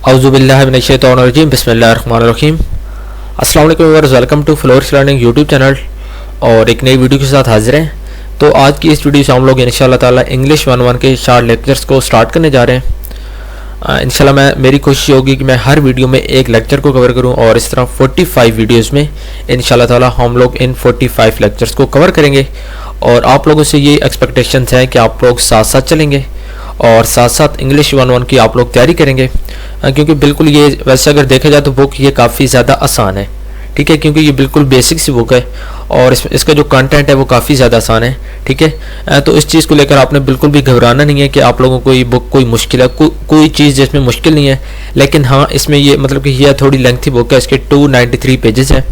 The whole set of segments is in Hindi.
औज़ुबिल्लाहि मिनश्शैतानिर्रजीम बिस्मिल्लाहिर्रहमानिर्रहीम। अस्सलाम वालेकुम viewers, welcome to Flourish Learning YouTube channel और एक नई वीडियो के साथ हाजिर हैं। तो आज की इस वीडियो से हम लोग इंशाल्लाह ताला इंग्लिश 101 के शार्ट लेक्चर्स को स्टार्ट करने जा रहे हैं। इंशाल्लाह मेरी कोशिश होगी कि मैं हर वीडियो में एक लेक्चर को कवर करूं और इस तरह 45 वीडियोस में इंशाल्लाह ताला हम लोग इन 45 लेक्चर्स को कवर करेंगे। और आप लोगों से ये एक्सपेक्टेशंस हैं कि आप लोग साथ साथ चलेंगे और साथ साथ इंग्लिश 101 की आप लोग तैयारी करेंगे, क्योंकि बिल्कुल ये वैसे अगर देखा जाए तो बुक ये काफ़ी ज़्यादा आसान है, ठीक है, क्योंकि ये बिल्कुल बेसिक सी बुक है और इसका जो कंटेंट है वो काफ़ी ज़्यादा आसान है, ठीक है। तो इस चीज़ को लेकर आपने बिल्कुल भी घबराना नहीं है कि आप लोगों को ये बुक कोई मुश्किल है, कोई चीज़ जिसमें मुश्किल नहीं है। लेकिन हाँ, इसमें ये मतलब कि ये थोड़ी लेंथी बुक है, इसके 293 पेजेस हैं।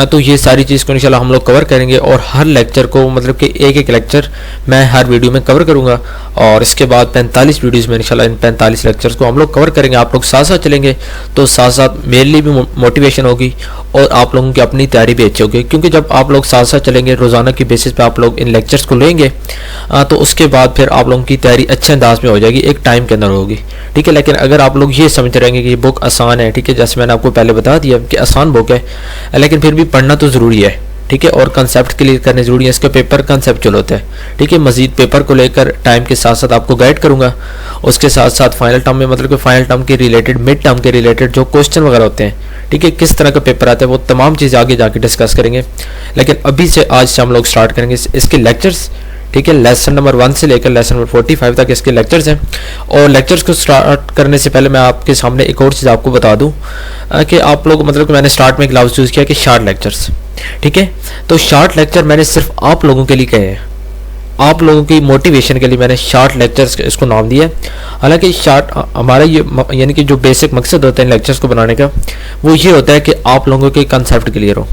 तो ये सारी चीज़ को इंशाल्लाह हम लोग कवर करेंगे और हर लेक्चर को मतलब कि एक एक लेक्चर मैं हर वीडियो में कवर करूँगा और इसके बाद 45 वीडियोज़ में इंशाल्लाह इन 45 लेक्चर्स को हम लोग कवर करेंगे। आप लोग साथ साथ चलेंगे तो साथ साथ मेरे लिए भी मोटिवेशन होगी और आप लोगों की अपनी तैयारी भी अच्छी होगी, क्योंकि जब आप लोग साथ साथ चलेंगे रोज़ाना की बेसिस पे आप लोग इन लेक्चर्स को लेंगे तो उसके बाद फिर आप लोगों की तैयारी अच्छे अंदाज में हो जाएगी, एक टाइम के अंदर होगी, ठीक है। लेकिन अगर आप लोग ये समझते रहेंगे कि ये बुक आसान है, ठीक है, जैसे मैंने आपको पहले बता दिया कि आसान बुक है, लेकिन फिर भी पढ़ना तो ज़रूरी है, ठीक है, और कंसेप्ट क्लियर करने ज़रूरी है। इसके पेपर कंसेप्चुअल होते हैं, ठीक है। मजीद पेपर को लेकर टाइम के साथ साथ आपको गाइड करूंगा। उसके साथ साथ फाइनल टर्म में मतलब कि फाइनल टर्म के रिलेटेड, मिड टर्म के रिलेटेड जो क्वेश्चन वगैरह होते हैं, ठीक है, किस तरह का पेपर आता है, वो तमाम चीज़ें आगे जाके डिस्कस करेंगे। लेकिन अभी से आज से हम लोग स्टार्ट करेंगे इसके लेक्चर्स, ठीक है। लेसन नंबर 1 से लेकर लेसन नंबर 45 तक इसके लेक्चर्स हैं। और लेक्चर्स को स्टार्ट करने से पहले मैं आपके सामने एक और चीज़ आपको बता दूं कि आप लोग मतलब कि मैंने स्टार्ट में एक लफ्ज़ यूज़ किया कि शार्ट लेक्चर्स, ठीक है। तो शार्ट लेक्चर मैंने सिर्फ आप लोगों के लिए कहे हैं, आप लोगों की मोटिवेशन के लिए मैंने शार्ट लेक्चर्स इसको नाम दिया है। हालांकि शार्ट हमारा ये यानी कि जो बेसिक मकसद होता है इन लेक्चर्स को बनाने का वो ये होता है कि आप लोगों के कंसेप्ट क्लियर हो,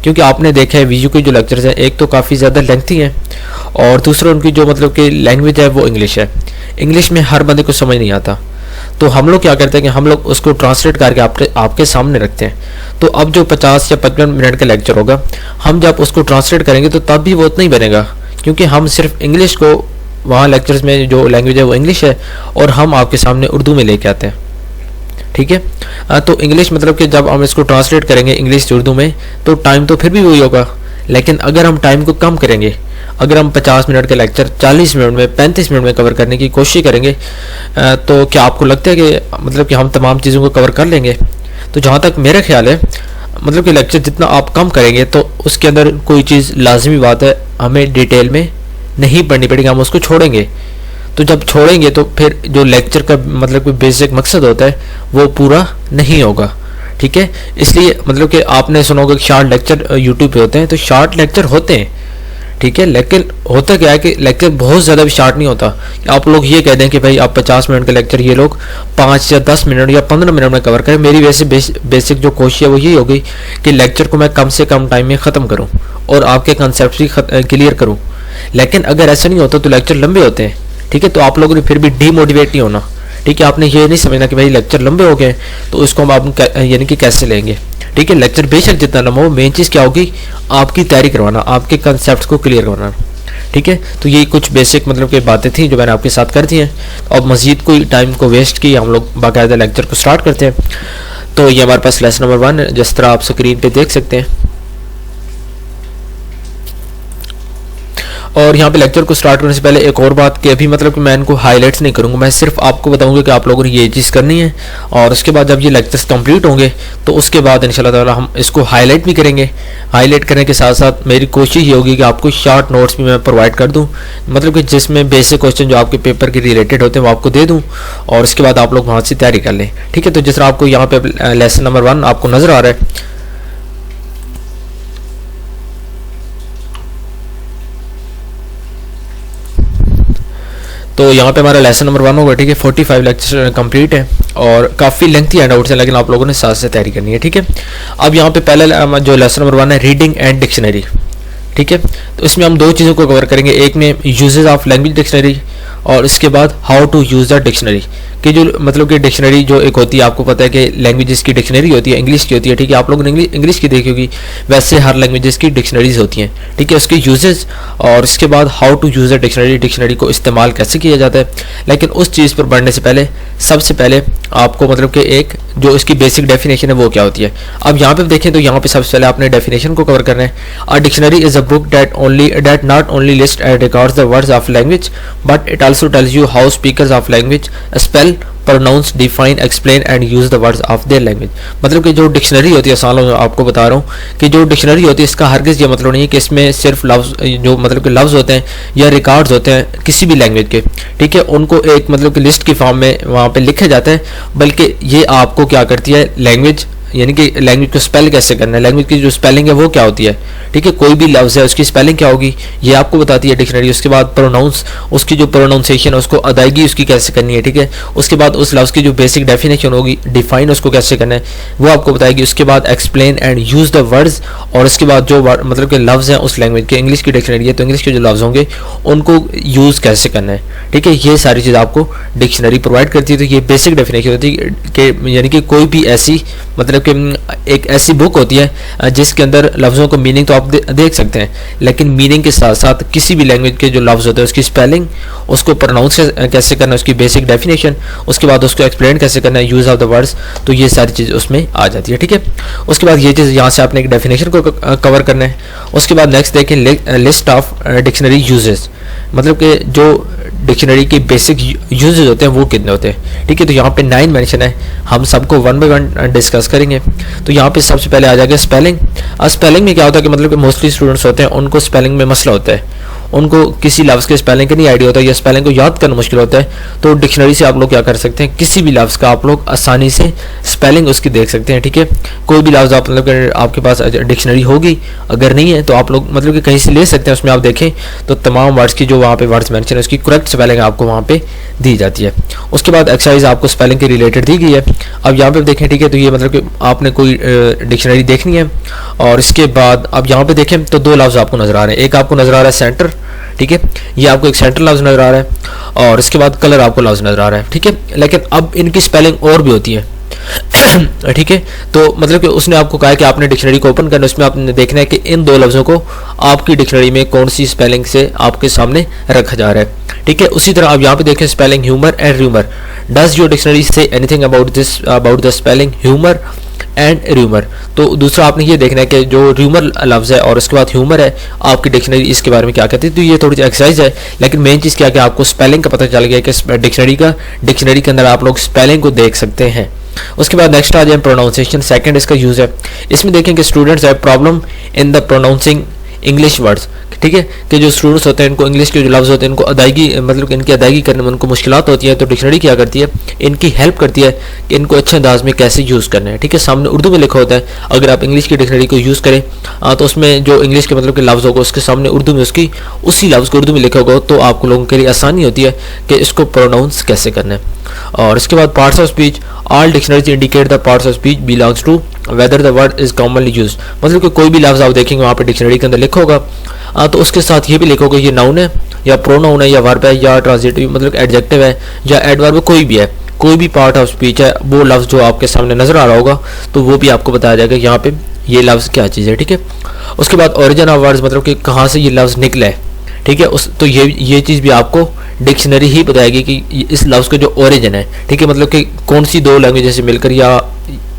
क्योंकि आपने देखा है वीडियो के जो लेक्चर्स हैं एक तो काफ़ी ज़्यादा लेंथी हैं और दूसरा उनकी जो मतलब कि लैंग्वेज है वो इंग्लिश है। इंग्लिश में हर बंदे को समझ नहीं आता, तो हम लोग क्या करते हैं कि हम लोग उसको ट्रांसलेट करके आपके सामने रखते हैं। तो अब जो 50 या 55 मिनट का लेक्चर होगा, हम जब उसको ट्रांसलेट करेंगे तो तब भी वो उतना ही बनेगा, क्योंकि हम सिर्फ इंग्लिश को वहाँ लेक्चर्स में जो लैंग्वेज है वो इंग्लिश है और हम आपके सामने उर्दू में लेके आते हैं, ठीक है। तो इंग्लिश मतलब कि जब हम इसको ट्रांसलेट करेंगे इंग्लिश से उर्दू में तो टाइम तो फिर भी वही होगा। लेकिन अगर हम टाइम को कम करेंगे, अगर हम 50 मिनट का लेक्चर 40 मिनट में, 35 मिनट में कवर करने की कोशिश करेंगे, तो क्या आपको लगता है कि मतलब कि हम तमाम चीज़ों को कवर कर लेंगे? तो जहाँ तक मेरा ख्याल है मतलब कि लेक्चर जितना आप कम करेंगे तो उसके अंदर कोई चीज़ लाजमी बात है हमें डिटेल में नहीं पढ़नी पड़ेगी, हम उसको छोड़ेंगे। तो जब छोड़ेंगे तो फिर जो लेक्चर का मतलब कोई बेसिक मकसद होता है वो पूरा नहीं होगा, ठीक है। इसलिए मतलब कि आपने सुना होगा कि शार्ट लेक्चर यूट्यूब पे होते हैं, तो शार्ट लेक्चर होते हैं, ठीक है। लेकिन होता क्या है कि लेक्चर बहुत ज़्यादा भी शार्ट नहीं होता। आप लोग ये कह दें कि भाई आप 50 मिनट का लेक्चर ये लोग 5 या 10 मिनट या 15 मिनट में कवर करें। मेरी वैसे बेसिक जो कोशिश है वो यही होगी कि लेक्चर को मैं कम से कम टाइम में ख़त्म करूँ और आपके कंसेप्ट भी क्लियर करूँ। लेकिन अगर ऐसा नहीं होता तो लेक्चर लंबे होते हैं, ठीक है। तो आप लोगों ने फिर भी डीमोटिवेट नहीं होना, ठीक है। आपने ये नहीं समझना कि भाई लेक्चर लंबे हो गए तो इसको हम आप यानी कि कैसे लेंगे, ठीक है। लेक्चर बेशक जितना लंबा हो, मेन चीज़ क्या होगी आपकी तैयारी करवाना, आपके कंसेप्ट को क्लियर करवाना, ठीक है। तो ये कुछ बेसिक मतलब कि बातें थी जो मैंने आपके साथ कर दी हैं। और मज़ीद कोई टाइम को वेस्ट की हम लोग बाकायदा लेक्चर को स्टार्ट करते हैं। तो ये हमारे पास लेसन नंबर 1 जिस तरह आप स्क्रीन पर देख सकते हैं। और यहाँ पे लेक्चर को स्टार्ट करने से पहले एक और बात कि अभी मतलब कि मैं इनको हाईलाइट्स नहीं करूँगा, मैं सिर्फ आपको बताऊँगा कि आप लोगों ने ये चीज़ करनी है। और उसके बाद जब ये लेक्चर्स कंप्लीट होंगे तो उसके बाद इंशाल्लाह ताला हम इसको हाईलाइट भी करेंगे। हाईलाइट करने के साथ साथ मेरी कोशिश ये होगी कि आपको शॉर्ट नोट्स भी मैं प्रोवाइड कर दूँ, मतलब कि जिसमें बेसिक क्वेश्चन जो आपके पेपर के रिलेटेड होते हैं वो आपको दे दूँ और उसके बाद आप लोग वहाँ से तैयारी कर लें, ठीक है। तो जिस तरह आपको यहाँ पे लेसन नंबर 1 आपको नज़र आ रहा है, तो यहाँ पे हमारा लेसन नंबर 1 होगा, ठीक है। 45 लेक्चर कंप्लीट है और काफ़ी लेंथी हैंडआउट्स हैं, लेकिन आप लोगों ने साथ से तैयारी करनी है, ठीक है। अब यहाँ पे पहले जो लेसन नंबर 1 है रीडिंग एंड डिक्शनरी, ठीक है। तो इसमें हम दो चीज़ों को कवर करेंगे, एक में यूजेस ऑफ लैंग्वेज डिक्शनरी और इसके बाद how to use the dictionary, कि जो मतलब कि डिक्शनरी जो एक होती है, आपको पता है कि लैंग्वेजेस की डिक्शनरी होती है, इंग्लिश की होती है, ठीक है, आप लोगों ने इंग्लिश की देखी होगी, वैसे हर लैंग्वेजेस की डिक्शनरीज होती हैं, ठीक है, उसके यूजेस और इसके बाद how to use the dictionary, dictionary को इस्तेमाल कैसे किया जाता है। लेकिन उस चीज़ पर बढ़ने से पहले सबसे पहले आपको मतलब कि एक जो इसकी बेसिक डेफिनेशन है वो क्या होती है। अब यहाँ पे देखें तो यहाँ पे सबसे पहले आपने डेफिनेशन को कवर करना है। A dictionary is a book that not only list and records the words of language but it also tells you how speakers of language spell, pronounce, define, explain and use the words of their language. मतलब कि जो डिक्शनरी होती है, सालों में आपको बता रहा हूँ कि जो डिक्शनरी होती है इसका हरगिज़ ये मतलब नहीं है कि इसमें सिर्फ लफ्ज़ जो मतलब कि लफ्ज़ होते हैं या रिकॉर्ड्स होते हैं किसी भी लैंग्वेज के, ठीक है, उनको एक मतलब कि लिस्ट की फॉर्म में वहाँ पे लिखे जाते हैं, बल्कि ये आपको क्या करती है लैंग्वेज, यानी कि लैंग्वेज को स्पेल कैसे करना है, लैंग्वेज की जो स्पेलिंग है वो क्या होती है, ठीक है, कोई भी लफ्ज़ है उसकी स्पेलिंग क्या होगी ये आपको बताती है डिक्शनरी। उसके बाद प्रोनाउंस, उसकी जो प्रोनाउंसिएशन है उसको अदायगी उसकी कैसे करनी है, ठीक है, उसके बाद उस लफ्ज़ की जो बेसिक डेफिनेशन होगी, डिफाइन उसको कैसे करना है वो आपको बताएगी। उसके बाद explain and use the words, और उसके बाद जो मतलब कि लफ्ज़ हैं उस लैंग्वेज के, इंग्लिश की डिक्शनरी है तो इंग्लिश के जो लफ्ज़ होंगे उनको यूज़ कैसे करना है, ठीक है, ये सारी चीज़ आपको डिक्शनरी प्रोवाइड करती है। तो ये बेसिक डेफिनेशन होती है कि यानी कि कोई भी ऐसी मतलब कि एक ऐसी बुक होती है जिसके अंदर लफ्ज़ों को मीनिंग तो आप देख सकते हैं, लेकिन मीनिंग के साथ साथ किसी भी लैंग्वेज के जो लफ्ज़ होते हैं उसकी स्पेलिंग, उसको प्रोनाउंस कैसे करना है, उसकी बेसिक डेफिनेशन, उसके बाद उसको एक्सप्लेन कैसे करना है, यूज़ ऑफ द वर्ड्स, तो ये सारी चीज़ उसमें आ जाती है, ठीक है। उसके बाद ये चीज़ यहाँ से आपने एक डेफिनेशन को कवर करना है। उसके बाद नेक्स्ट देखें लिस्ट ऑफ डिक्शनरी यूजेस, मतलब कि जो डिक्शनरी के बेसिक यूजेस होते हैं वो कितने होते हैं, ठीक है। तो यहाँ पे 9 मेंशन है, हम सबको 1 बाय 1 डिस्कस करेंगे। तो यहाँ पे सबसे पहले आ जाएगा स्पेलिंग। स्पेलिंग में क्या होता है कि मतलब कि मोस्टली स्टूडेंट्स होते हैं उनको स्पेलिंग में मसला होता है, उनको किसी लफ्ज़ के स्पेलिंग का नहीं आइडिया होता है या स्पेलिंग को याद करना मुश्किल होता है, तो डिक्शनरी से आप लोग क्या कर सकते हैं, किसी भी लफ्ज़ का आप लोग आसानी से स्पेलिंग उसकी देख सकते हैं, ठीक है। कोई भी लफ्ज़ आप मतलब आपके पास डिक्शनरी होगी, अगर नहीं है तो आप लोग मतलब कि कहीं से ले सकते हैं, उसमें आप देखें तो तमाम वर्ड्स की जो वहाँ पे वर्ड्स मेंशन है उसकी करेक्ट स्पेलिंग आपको वहाँ पे दी जाती है। उसके बाद एक्सरसाइज आपको स्पेलिंग के रिलेटेड दी गई है। अब यहाँ पे देखें, ठीक है, तो ये मतलब कि आपने कोई डिक्शनरी देखनी है और इसके बाद अब यहाँ पे देखें तो 2 लफ्ज़ आपको नज़र आ रहे हैं, एक आपको नज़र आ रहा है सेंटर, ठीक है, ये आपको एक सेंटर लफ्ज़ नज़र आ रहा है और इसके बाद कलर आपको लफ्ज़ नज़र आ रहा है, ठीक है। लेकिन अब इनकी स्पेलिंग और भी होती है, ठीक है। तो मतलब कि उसने आपको कहा है कि आपने डिक्शनरी को ओपन करना, उसमें आपने देखना है कि इन 2 लफ्ज़ों को आपकी डिक्शनरी में कौन सी स्पेलिंग से आपके सामने रखा जा रहा है, ठीक है। उसी तरह आप यहाँ पे देखें spelling humour and rumour. Does your dictionary say anything about the spelling humour and rumour. तो दूसरा आपने ये देखना है कि जो र्यूमर लफ्ज़ है और उसके बाद ह्यूमर है, आपकी डिक्शनरी इसके बारे में क्या कहती है। तो ये थोड़ी सी एक्सरसाइज है, लेकिन मेन चीज़ क्या है कि आपको स्पेलिंग का पता चल गया कि डिक्शनरी के अंदर आप लोग स्पेलिंग को देख सकते हैं। उसके बाद नेक्स्ट आ जाए प्रोनाउंसिएशन, सेकंड इसका यूज़ है। इसमें देखें कि students have problem in the pronouncing English words, ठीक है, कि जो स्टूडेंट्स होते हैं इनको इंग्लिश के जो लफ्ज़ होते हैं इनको अदायगी मतलब कि इनकी अदायगी करने में उनको मुश्किलात होती है, तो डिक्शनरी क्या करती है, इनकी हेल्प करती है कि इनको अच्छे अंदाज में कैसे यूज़ करना है, ठीक है। सामने उर्दू में लिखा होता है, अगर आप इंग्लिश की डिक्शनरी को यूज़ करें तो उसमें जो इंग्लिश के मतलब के लफ्ज़ होगा उसके सामने उर्दू में उसकी उसी लफ्ज़ को उर्दू में लिखा होगा, तो आपको लोगों के लिए आसानी होती है कि इसको प्रोनाउंस कैसे करना है। और इसके बाद parts of speech, all dictionaries indicate the parts of speech belongs to whether the word is commonly use. मतलब कि कोई भी लफ्ज़ आप देखेंगे वहाँ पे डिक्शनरी के अंदर लिखा होगा तो उसके साथ ये भी लिखा होगा ये नाउन है या प्रोनाउन है या वर्ब है या ट्रांजिटिव मतलब एडजेक्टिव है या एडवर्ब, कोई भी है, कोई भी पार्ट ऑफ स्पीच है, वो लफ्ज़ जो आपके सामने नज़र आ रहा होगा तो वो भी आपको बताया जाएगा यहाँ पे ये लफ्ज़ क्या चीज़ है, ठीक है। उसके बाद ओरिजिन ऑफ वर्ड्स, मतलब कि कहाँ से ये लफ्ज़ निकला है, ठीक है, उस तो ये चीज़ भी आपको डिक्शनरी ही बताएगी कि इस लफ्ज़ का जो ओरिजिन है, ठीक है, मतलब कि कौन सी 2 लैंग्वेज से मिलकर या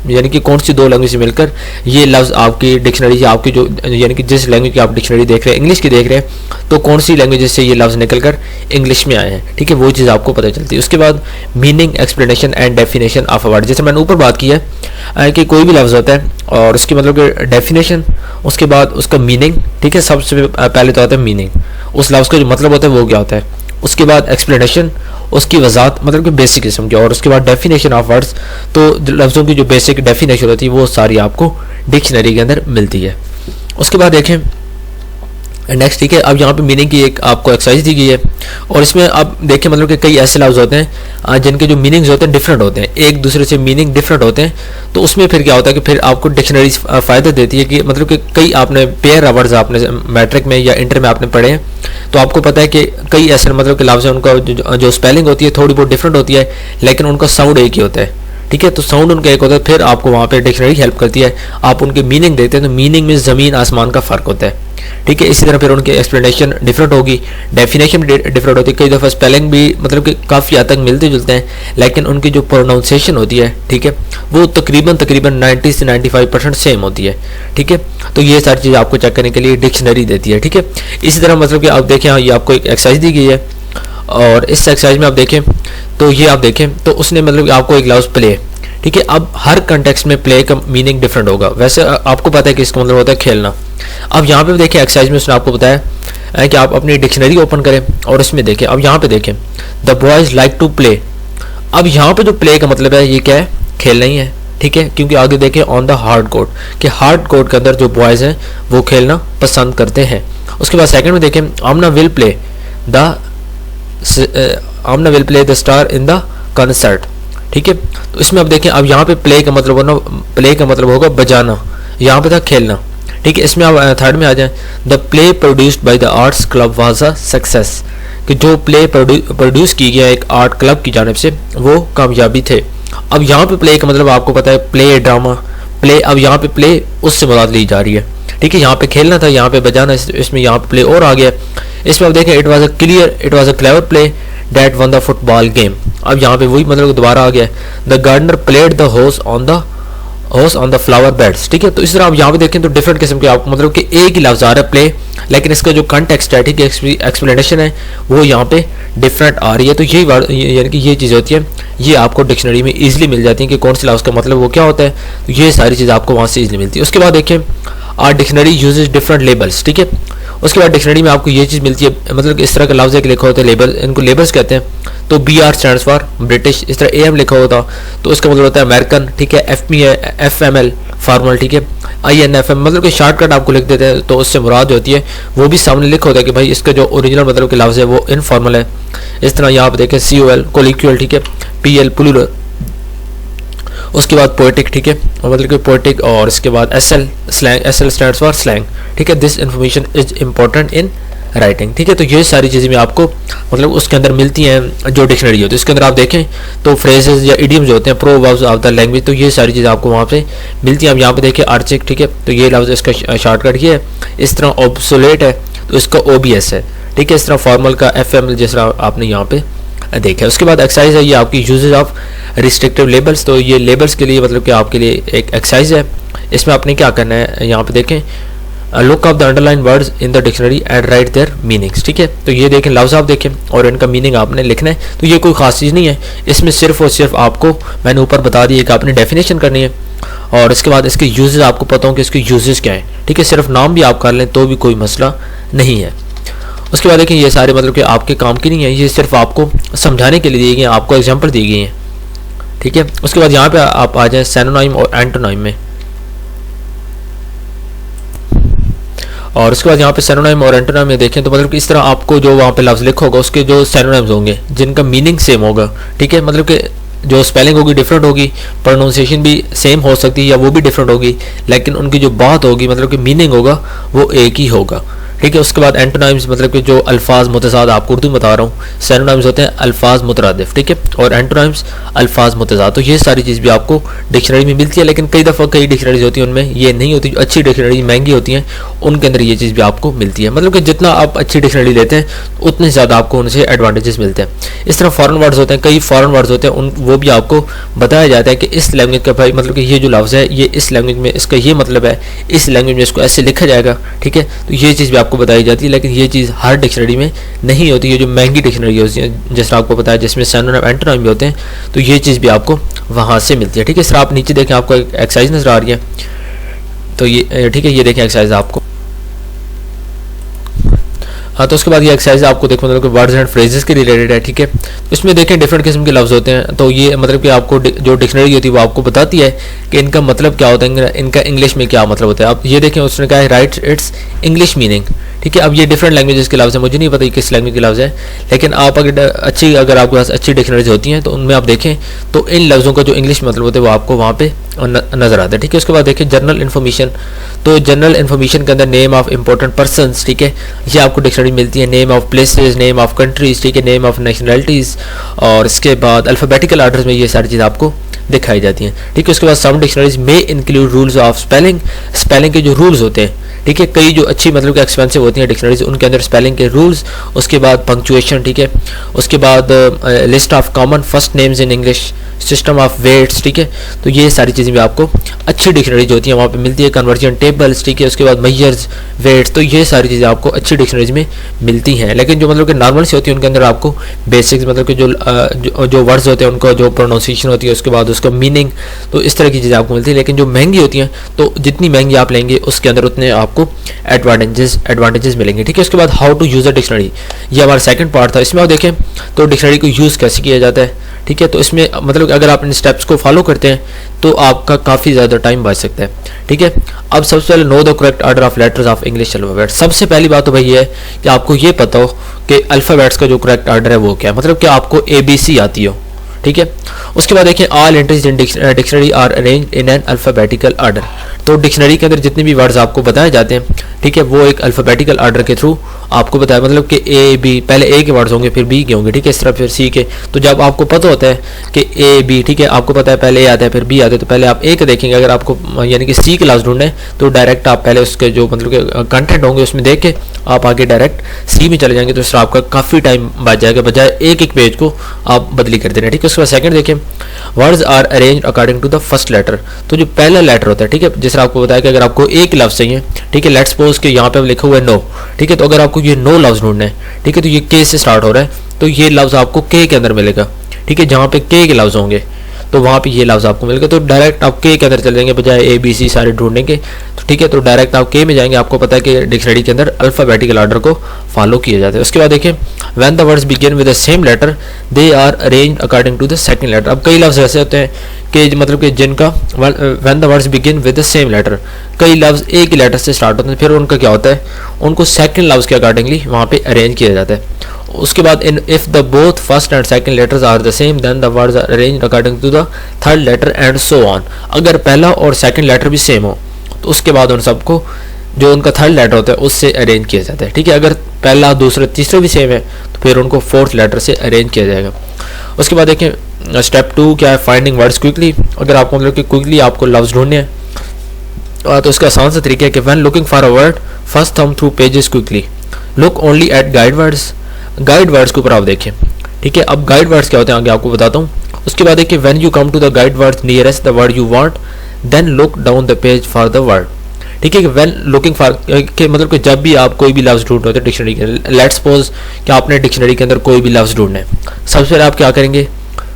यानी कि कौन सी 2 लैंग्वेज से मिलकर ये लफ्ज़ आपकी डिक्शनरी या आपकी जो यानी कि जिस लैंग्वेज की आप डिक्शनरी देख रहे हैं इंग्लिश की देख रहे हैं तो कौन सी लैंग्वेज से ये लफ्ज़ निकल कर इंग्लिश में आए हैं, ठीक है, वो चीज़ आपको पता चलती है। उसके बाद meaning, explanation and definition of a word, जैसे मैंने ऊपर बात की है कि कोई भी लफ्ज़ होता है और उसकी मतलब कि डेफिनेशन, उसके बाद उसका मीनिंग, ठीक है, सबसे पहले तो आता है मीनिंग, उस लफ्ज़ का जो मतलब होता है वो क्या होता है, उसके बाद एक्सप्लेनेशन, उसकी वजाहत मतलब कि बेसिक किस्म की, और उसके बाद डेफिनेशन ऑफ वर्ड्स, तो लफ्ज़ों की जो बेसिक डेफिनेशन होती है वो सारी आपको डिक्शनरी के अंदर मिलती है। उसके बाद देखें नेक्स्ट, ठीक है। अब यहाँ पे मीनिंग की एक आपको एक्सरसाइज दी गई है और इसमें आप देखिए मतलब कि कई ऐसे लफ्ज़ होते हैं जिनके जो मीनिंग्स होते हैं डिफरेंट होते हैं, एक दूसरे से मीनिंग डिफरेंट होते हैं। तो उसमें फिर क्या होता है कि फिर आपको डिक्शनरी फ़ायदा देती है कि मतलब कि कई आपने पेयर वर्ड्स आपने मैट्रिक में या इंटर में आपने पढ़े हैं, तो आपको पता है कि कई ऐसे मतलब कि लफ्ज़ हैं उनका जो स्पेलिंग होती है थोड़ी बहुत डिफरेंट होती है, लेकिन उनका साउंड एक ही होता है, ठीक है। तो साउंड उनका एक होता है, फिर आपको वहाँ पे डिक्शनरी हेल्प करती है, आप उनके मीनिंग देते हैं तो मीनिंग में ज़मीन आसमान का फ़र्क होता है, ठीक है। इसी तरह फिर उनकी एक्सप्लेनेशन डिफरेंट होगी, डेफिनेशन भी डिफरेंट होती है, कई दफ़ा स्पेलिंग भी मतलब कि काफ़ी हद तक मिलते जुलते हैं, लेकिन उनकी जो प्रोनाउंसिएशन होती है, ठीक है, वो तकरीबन 90 से 95% सेम होती है, ठीक है। तो ये सारी चीज़ आपको चेक करने के लिए डिक्शनरी देती है, ठीक है। इसी तरह मतलब कि आप देखें ये आपको एक एक्सरसाइज दी गई है और इस एक्सरसाइज में आप देखें तो ये आप देखें तो उसने मतलब कि आपको एक लफ्ज़ प्ले, ठीक है। अब हर कंटेक्स्ट में प्ले का मीनिंग डिफरेंट होगा, वैसे आपको पता है कि इसका मतलब होता है खेलना। अब यहाँ पे देखिए एक्सरसाइज में उसने आपको बताया कि आप अपनी डिक्शनरी ओपन करें और इसमें देखें, अब यहाँ पे देखें the boys like to play. अब यहाँ पे जो प्ले का मतलब है ये क्या है, खेलना ही है, ठीक है, क्योंकि आगे देखें ऑन द हार्ड कोर्ट कि हार्ड कोर्ट के अंदर जो बॉयज़ हैं वो खेलना पसंद करते हैं। उसके बाद सेकंड में देखें Aamna will play the star in the concert, ठीक है। तो इसमें अब देखें, अब यहाँ पे प्ले का मतलब होगा बजाना, यहाँ पे था खेलना, ठीक है। इसमें अब थर्ड में आ जाए the play produced by the arts club was a success, कि जो प्ले प्रोड्यूस की गया एक आर्ट क्लब की जानिब से वो कामयाबी थे। अब यहाँ पे प्ले का मतलब आपको पता है प्ले ड्रामा प्ले, अब यहाँ पे प्ले उससे मुराद ली जा रही है, ठीक है। यहाँ पे खेलना था, यहाँ पे बजाना, इसमें यहाँ पे प्ले और आ गया। इसमें अब देखें it was a clever play that one the football game. अब यहाँ पे वही मतलब दोबारा आ गया द गार्डनर प्लेड द होस ऑन द फ्लावर बेड्स, ठीक है। तो इस तरह आप यहाँ पे देखें तो डिफरेंट किस्म के आपको मतलब कि एक ही लफ्ज़ आ रहा है प्ले, लेकिन इसका जो कंटेक्स्ट है, ठीक है, एक्सप्लेनेशन है वो यहाँ पे डिफरेंट आ रही है। तो यही यानी कि ये चीज़ होती है, ये आपको डिक्शनरी में ईजिली मिल जाती है कि कौन से लफ्ज़ का मतलब वो क्या होता है, तो ये सारी चीज़ आपको वहाँ से ईजिली मिलती है। उसके बाद देखें our dictionary uses different labels, ठीक है। उसके बाद डिक्शनरी में आपको ये चीज़ मिलती है मतलब कि इस तरह का लफ्ज़ एक लिखा होता है लेबल, इनको लेबल्स कहते हैं। तो BR स्टैंड्स फॉर ब्रिटिश, इस तरह AM लिखा होता तो इसका मतलब होता है अमेरिकन, ठीक है। FP है FML फॉर्मल, ठीक है। INFM मतलब कि शॉर्टकट आपको लिख देते हैं, तो उससे मुराद होती है वो भी सामने लिखा होता है कि भाई इसका जो ओरिजिनल मतलब कि लफ्ज़ है वो इनफॉर्मल है। इस तरह यहाँ पर देखें COL कोलिक्यूल, ठीक है, PL प्लूरल, उसके बाद पोएटिक, ठीक है, मतलब कि पोएटिक, और इसके बाद SL slang, SL stands for slang, ठीक है। This information is important in writing, ठीक है। तो ये सारी चीज़ें भी आपको मतलब उसके अंदर मिलती हैं जो डिक्शनरी होती है। इसके अंदर आप देखें तो फ्रेजेस या इडियम्स जो होते हैं प्रोवर्ब्स ऑफ द लैंग्वेज, तो ये सारी चीज़ें आपको वहाँ पे मिलती हैं। अब यहाँ पे देखिए आर्चिक, ठीक है, तो ये लफ्ज़ इसका शॉर्टकट ये है। इस तरह ऑब्सोलेट है तो इसका OBS है, ठीक है। इस तरह फॉर्मल का FML जिस तरह आपने यहाँ पे देखा है। उसके बाद एक्सरसाइज है ये आपकी यूजेज ऑफ रिस्ट्रिक्टिव लेबल्स, तो ये लेबल्स के लिए मतलब कि आपके लिए एक एक्सरसाइज है। इसमें आपने क्या करना है, यहाँ पे देखें look of the underline words in the dictionary and right there meanings, ठीक है। तो ये देखें लफ्ज़ आप देखें और इनका मीनिंग आपने लिखना है। तो ये कोई खास चीज़ नहीं है, इसमें सिर्फ और सिर्फ आपको मैंने ऊपर बता दिया कि आपने डेफिनेशन करनी है और इसके बाद इसके यूजेस आपको पता हो कि इसके यूजेस क्या है, ठीक है। सिर्फ नाम भी आप कर लें तो भी कोई मसला नहीं है। उसके बाद देखें ये सारे मतलब कि आपके काम की नहीं है, ये सिर्फ आपको समझाने के लिए दी गई हैं, आपको एग्जाम्पल दी गई हैं, ठीक है। उसके बाद यहाँ पे आप आ जाएं सिनोनिम और एंटोनिम में, और उसके बाद यहाँ पे सिनोनिम और एंटोनिम में देखें तो मतलब कि इस तरह आपको जो वहाँ पे लफ्ज़ लिखा होगा उसके जो सिनोनिम्स होंगे जिनका मीनिंग सेम होगा, ठीक है। मतलब कि जो स्पेलिंग होगी डिफरेंट होगी, प्रोनाउंसिएशन भी सेम हो सकती है या वो भी डिफरेंट होगी, लेकिन उनकी जो बात होगी मतलब कि मीनिंग होगा वो एक ही होगा, ठीक है। उसके बाद एंटोनिम्स मतलब कि जो अल्फाज मुतज़ाद, आपको उर्दू में बता रहा हूँ, सिनोनिम्स होते हैं अल्फाज मुतरादिफ, ठीक है, और एंटोनिम्स अल्फाज मुतज़ाद। तो ये सारी चीज़ भी आपको डिक्शनरी में मिलती है, लेकिन कई दफ़ा कई डिक्शनरीज होती हैं उनमें ये नहीं होती। जो अच्छी डिक्शनरी महंगी होती हैं उनके अंदर ये चीज़ भी आपको मिलती है। मतलब कि जितना आप अच्छी डिक्शनरी लेते हैं उतने ज़्यादा आपको उनसे एडवांटेजेस मिलते हैं। इस तरह फॉरेन वर्ड्स होते हैं, कई फॉरेन वर्ड्स होते हैं, उन वो भी आपको बताया जाता है कि इस लैंग्वेज का भाई मतलब कि ये जो लफ्ज़ है ये इस लैंग्वेज में इसका ये मतलब है, इस लैंग्वेज में इसको ऐसे लिखा जाएगा, ठीक है। तो ये चीज़ भी आपको बताई जाती है, लेकिन ये चीज़ हर डिक्शनरी में नहीं होती है। जो महंगी डिक्शनरी होती है जैसा आपको पता है जिसमें सिनोनिम एंटोनिम भी होते हैं, तो ये चीज़ भी आपको वहाँ से मिलती है, ठीक है। सर आप नीचे देखें आपको एक एक्सरसाइज नजर आ रही है, तो ये ठीक है, ये देखें एक्सरसाइज आपको। हाँ, तो उसके बाद ये एक्सरसाइज आपको देखो मतलब कि वर्ड्स एंड फ्रेजेस के रिलेटेड है, ठीक है। इसमें देखें डिफरेंट किस्म के लफ्ज़ होते हैं, तो ये मतलब कि आपको जो डिक्शनरी होती है वो आपको बताती है कि इनका मतलब क्या होता है, इनका इंग्लिश में क्या मतलब होता है। आप ये देखें उसने कहा है राइट इट्स इंग्लिश मीनिंग, ठीक है। अब ये डिफरेंट लैंग्वेजेस के लफ्ज़ है, मुझे नहीं पता ये किस लैंग्वेज के लफ्ज़ है, लेकिन आप अगर आपके पास अच्छी डिक्शनरीज होती हैं तो उनमें आप देखें तो इन लफ्ज़ों का जो इंग्लिश मतलब होते हैं वो आपको वहाँ पे नज़र आता है। ठीक है। उसके बाद देखें जनरल इन्फॉर्मेशन, तो जनरल इन्फॉर्मेशन के अंदर नेम ऑफ इंपॉर्टेंट पर्सनस, ठीक है, ये आपको डिक्शनरी मिलती है। Name of places, name of countries, ठीक है, नेम ऑफ नेशनलिटीज़, और इसके बाद अल्फ़ाबेटिकल आर्डर में ये सारी चीज़ आपको दिखाई जाती हैं। ठीक है। उसके बाद सम डिक्शनरीज में include rules of spelling, spelling के जो रूल्स होते हैं, ठीक है, कई जो अच्छी मतलब कि एक्सपेंसिव होती हैं डिक्शनरीज उनके अंदर स्पेलिंग के रूल्स, उसके बाद पंक्चुएशन, ठीक है, उसके बाद list of common first names in English, system of weights, ठीक है, तो ये सारी चीज़ें भी आपको अच्छी डिक्शनरीज होती हैं वहाँ पे मिलती है। कन्वर्जन टेबल्स, ठीक है, उसके बाद मेजर्स, वेट्स, तो ये सारी चीज़ें आपको अच्छी डिक्शनरीज में मिलती हैं। लेकिन जो मतलब कि नॉर्मल से होती है उनके अंदर आपको बेसिक्स मतलब कि जो वर्ड्स होते हैं उनका जो प्रोनाउंसिएशन होती है, उसके बाद उसका मीनिंग, तो इस तरह की चीज़ें आपको मिलती है। लेकिन जो महंगी होती हैं तो जितनी महंगी आप लेंगे उसके अंदर उतने आपको एडवांटेजेस मिलेंगे। ठीक है। उसके बाद how to use a dictionary, ये हमारा सेकंड पार्ट था। इसमें आप देखें तो डिक्शनरी को यूज़ कैसे किया जाता है। ठीक है। तो इसमें मतलब अगर आप इन स्टेप्स को फॉलो करते हैं तो आपका काफ़ी ज़्यादा टाइम बच सकता है। ठीक है। अब सबसे पहले know the correct order of letters of English alphabet. सबसे पहली बात तो भाई ये है कि आपको ये पता हो कि अल्फ़ाबेट्स का जो करेक्ट ऑर्डर है वो क्या है, मतलब कि आपको ABC आती हो। ठीक है। उसके बाद देखिए all entries in dictionary are arranged in an alphabetical order. तो डिक्शनरी के अंदर जितने भी वर्ड्स आपको बताए जाते हैं, ठीक है, वो एक अल्फ़ाबेटिकल ऑर्डर के थ्रू आपको बताया, मतलब कि A B, पहले A के वर्ड्स होंगे फिर B के होंगे, ठीक है, इस तरह फिर C के। तो जब आपको पता होता है कि A B, ठीक है, आपको पता है पहले A आता है फिर B आता है, तो पहले आप A के देखेंगे। अगर आपको यानी कि C के लफ्ज़ ढूंढना है तो डायरेक्ट आप पहले उसके जो मतलब कि कंटेंट होंगे उसमें देख के आप आगे डायरेक्ट C में चले जाएंगे, तो इस तरह आपका काफ़ी टाइम बच जाएगा, बजाय एक एक पेज को आप बदली कर देना। ठीक है। उसके बाद सेकंड देखें words are arranged according to the first letter. तो जो पहला लेटर होता है, ठीक है, जिस तरह आपको बताया कि अगर आपको एक लफ्ज़ चाहिए, ठीक है, लेट्स सपोज कि यहाँ पे लिखा हुआ है नो, ठीक है, तो अगर आपको ये नो लफ्ज़ ढूंढना है, ठीक है, तो ये के से स्टार्ट हो रहा है, तो ये लफ्ज़ आपको के अंदर मिलेगा। ठीक है। जहाँ पे के लफ्ज़ होंगे तो वहाँ पे ये लफ्ज़ आपको मिलेगा, तो डायरेक्ट आप के अंदर चले जाएंगे बजाय ABC सारे ढूंढने के। तो ठीक है, तो डायरेक्ट आप के में जाएंगे। आपको पता है कि डिक्शनरी के अंदर अल्फ़ाबेटिकल ऑर्डर को फॉलो किया जाता है। उसके बाद देखिए when the words begin with the same letter they are arranged according to the second letter. अब कई लफ्ज़ ऐसे होते हैं कि मतलब कि जिनका when the words begin with the same letter, कई लफ्ज़ एक ही लेटर से स्टार्ट होते हैं, फिर उनका क्या होता है, उनको सेकंड लफ्ज़ के अकॉर्डिंगली वहाँ पे अरेंज किया जाता है। उसके बाद in if the both first and second letters are the same then the words are arranged according to the third letter and so on. अगर पहला और सेकंड लेटर भी सेम हो तो उसके बाद उन सबको जो उनका थर्ड लेटर होता है उससे अरेंज किया जाता है। ठीक है। अगर पहला दूसरा तीसरा भी सेम है तो फिर उनको फोर्थ लेटर से अरेंज किया जाएगा। उसके बाद देखें स्टेप 2 क्या है, फाइंडिंग वर्ड्स क्विकली। अगर आपको मतलब कि क्विकली आपको लफ्ज़ ढूंढने हैं तो उसका आसान सा तरीका है कि when looking for a word first thumb through pages quickly, look only at guide words. Guide words के ऊपर आप देखें। ठीक है। अब गाइड वर्ड्स क्या होते हैं आगे आपको बताता हूँ। उसके बाद देखिए when you come to the guide words nearest the word you want then look down the page for the word. ठीक है। व्हेन लुकिंग फॉर के मतलब कि जब भी आप कोई भी लफ्ज़ ढूंढ रहे हो डिक्शनरी के अंदर, लेट्स सपोज कि आपने डिक्शनरी के अंदर कोई भी लफ्ज़ ढूंढना है, सबसे पहले आप क्या करेंगे,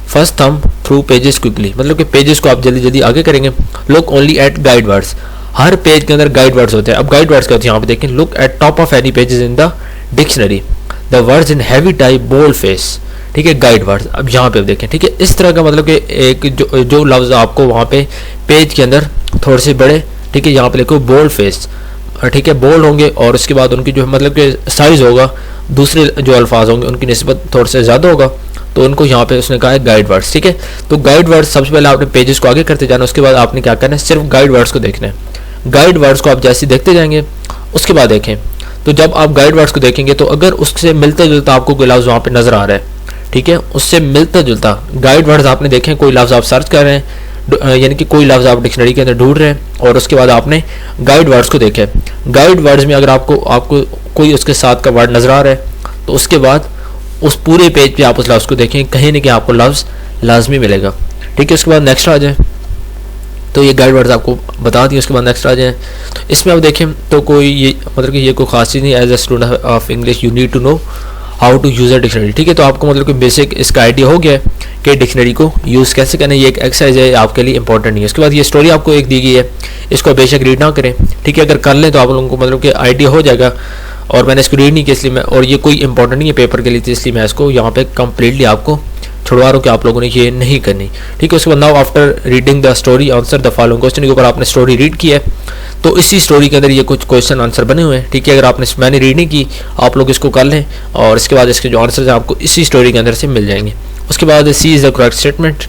first thumb through pages quickly, मतलब कि पेजेस को आप जल्दी जल्दी आगे करेंगे। Look only at guide words, हर पेज के अंदर गाइड वर्ड्स होते हैं। अब गाइड वर्ड्स क्या होते हैं यहाँ पे देखें, look at top of any pages in the dictionary the words in heavy type bold face. ठीक है। गाइड वर्ड्स अब यहाँ पे देखें। ठीक है। इस तरह का मतलब कि एक जो लफ्ज़ आपको वहाँ पे पेज के अंदर थोड़े से बड़े, ठीक है, यहाँ पे लिखो बोल्ड फेस, ठीक है, बोल्ड होंगे, और उसके बाद उनकी जो मतलब कि साइज़ होगा दूसरे जो अल्फाज होंगे उनकी निस्बत थोड़े से ज़्यादा होगा, तो उनको यहाँ पे उसने कहा है गाइड वर्ड्स। ठीक है। तो गाइड वर्ड्स सबसे पहले आपने पेजेस को आगे करते जाना, उसके बाद आपने क्या करना है, सिर्फ गाइड वर्ड्स को देखना है। गाइड वर्ड्स को आप जैसे देखते जाएंगे उसके बाद देखें, तो जब आप गाइड वर्ड्स को देखेंगे तो अगर उससे मिलता जुलता आपको कोई लफ्ज़ वहाँ पे नज़र आ रहा है, ठीक है, उससे मिलता जुलता गाइड वर्ड्स आपने देखें, कोई लफ्ज़ आप सर्च कर रहे हैं, यानी कि कोई लफ्ज़ आप डिक्शनरी के अंदर ढूंढ रहे हैं और उसके बाद आपने गाइड वर्ड्स को देखे। गाइड वर्ड्स में अगर आपको कोई उसके साथ का वर्ड नज़र आ रहा है तो उसके बाद उस पूरे पेज पे आप उस लफ्ज़ को देखें, कहीं ना कहीं आपको लफ्ज़ लाजमी मिलेगा। ठीक है। उसके बाद नेक्स्ट आ जाए, तो ये गाइड वर्ड्स आपको बता दिए। उसके बाद नेक्स्ट आ जाए, तो इसमें आप देखें तो कोई ये मतलब कि ये कोई खास चीज़ नहीं, as a student of English you need to know how to use a dictionary. ठीक है। तो आपको मतलब कि बेसिक इसका आइडिया हो गया है कि डिक्शनरी को यूज़ कैसे करना है, ये एक एक्सरसाइज है, आपके लिए इंपॉर्टेंट नहीं है। उसके बाद ये स्टोरी आपको एक दी गई है, इसको बेशक रीड ना करें, ठीक है, अगर कर लें तो आप लोगों को मतलब कि आइडिया हो जाएगा, और मैंने इसको रीड नहीं किया इसलिए मैं, और ये कोई इंपॉर्टेंट नहीं है पेपर के लिए, तो इसलिए मैं इसको यहाँ पे कम्प्लीटली आपको छुड़वा रहा हूँ कि आप लोगों ने ये नहीं करनी, ठीक है। उसके बाद now after reading the story answer the following question के ऊपर आपने स्टोरी रीड की है तो इसी स्टोरी के अंदर ये कुछ क्वेश्चन आंसर बने हुए हैं, ठीक है। अगर मैंने रीड नहीं की, आप लोग इसको कर लें और इसके बाद इसके जो आंसर हैं आपको इसी स्टोरी के अंदर से मिल जाएंगे। उसके बाद सी इज़ द करेक्ट स्टेटमेंट,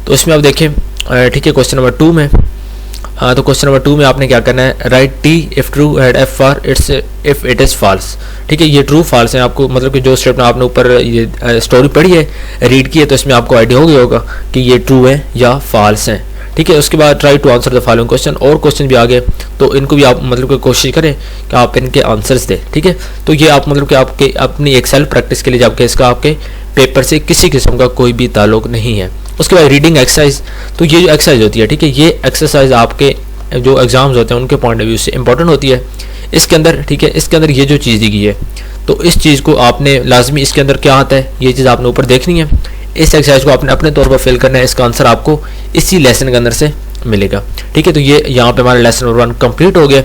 तो इसमें आप देखें, ठीक है, क्वेश्चन नंबर 2 में, तो क्वेश्चन नंबर 2 में आपने क्या करना है, write T if true and F for if it is false, ठीक है। ये ट्रू फॉल्स है, आपको मतलब कि जो स्टेटमेंट आपने ऊपर ये स्टोरी पढ़ी है, रीड की है, तो इसमें आपको आइडिया हो गया होगा कि ये ट्रू है या फॉल्स है, ठीक है। उसके बाद try to answer the following question, और क्वेश्चन भी आ गए तो इनको भी आप मतलब कि कोशिश करें कि आप इनके आंसर्स दें, ठीक है। तो ये आप मतलब कि आपके अपनी एक सेल्फ प्रैक्टिस के लिए, जबकि इसका आपके पेपर से किसी किस्म का कोई भी ताल्लुक नहीं है। उसके बाद रीडिंग एक्सरसाइज, तो ये जो एक्सरसाइज होती है, ठीक है, ये एक्सरसाइज आपके जो एग्जाम्स होते हैं उनके पॉइंट ऑफ व्यू से इंपॉर्टेंट होती है। इसके अंदर, ठीक है, इसके अंदर ये जो चीज़ दी गई है तो इस चीज़ को आपने लाजमी, इसके अंदर क्या आता है ये चीज़ आपने ऊपर देखनी है। इस एक्सरसाइज को आपने अपने तौर पर फिल करना है, इसका आंसर आपको इसी लेसन के अंदर से मिलेगा, ठीक है। तो ये यहाँ पे हमारा लेसन नंबर 1 कंप्लीट हो गया।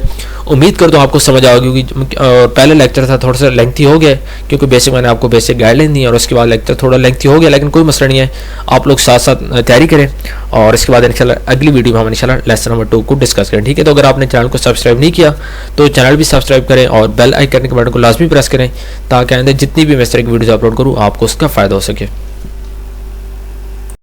उम्मीद करता हूँ आपको समझ आएगा, क्योंकि पहले लेक्चर था थोड़ा सा लेंथी हो गया, क्योंकि बेसिक मैंने आपको बेसिक गाइडलाइन दी और उसके बाद लेक्चर थोड़ा लेंथी हो गया, लेकिन कोई मसला नहीं है, आप लोग साथ साथ तैयारी करें और इसके बाद इंशाल्लाह अगली वीडियो में हम इंशाल्लाह लेसन नंबर 2 को डिस्कस करें, ठीक है। तो अगर आपने चैनल को सब्सक्राइब नहीं किया तो चैनल भी सब्सक्राइब करें और बेल आइकन के बटन को लाजमी प्रेस करें ताकि आइंदा जितनी भी मैं इस तरह की वीडियोज़ अपलोड करूँ आपको उसका फ़ायदा हो सके।